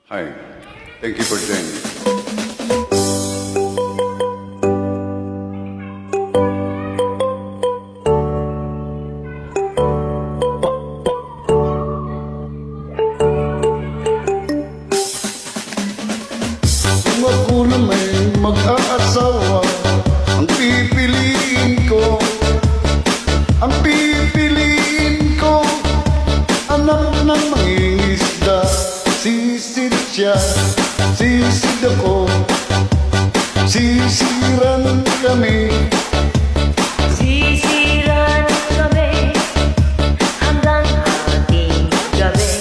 Hi. Thank you for joining. Kung ako na may mag-aasawa, ang pipiliin ko, anak ng mangingisda. Sisid siya, sisid ako, sisiran kami. Sisiran kami hanggang ating gabi.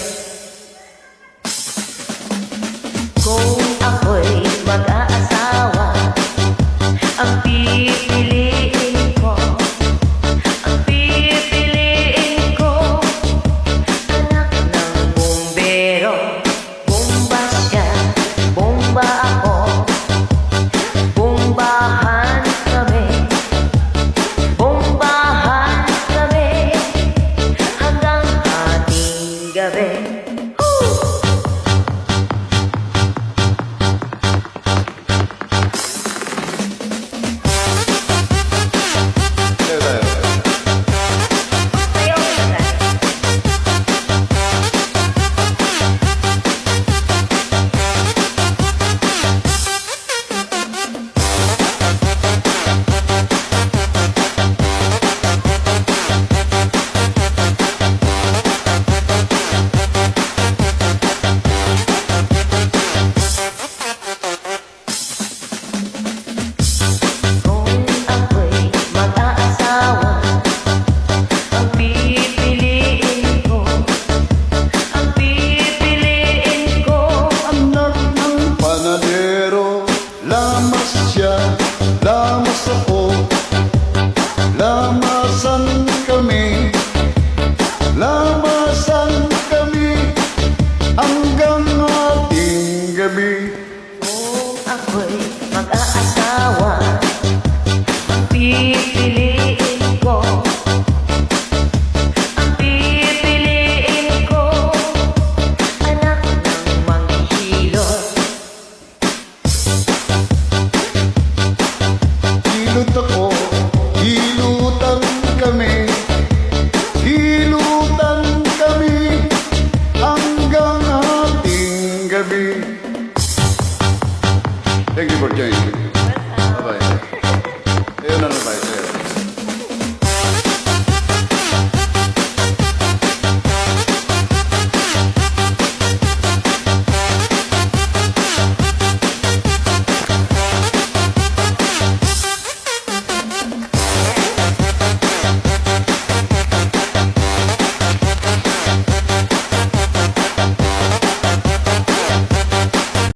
Kung ako'y mag-aasawa, ang pipiliin ko, anak ng bumbero. Bomba siya, bomba ako, bombahan kami hanggang ating gabi. Tayo, tayo. Ayaw ko na tayo. Kung ako'y mag-aasawa, ang pipiliin ko, Anak ng panadero, lamas siya, lamas ako, lamasan kami hanggang ating gabi. kung ako'y mag-aasawa, ang pipiliin ko, anak ng manghihilot. Hilot ako, hilutan kami hanggang ating gabi. Thank you for joining.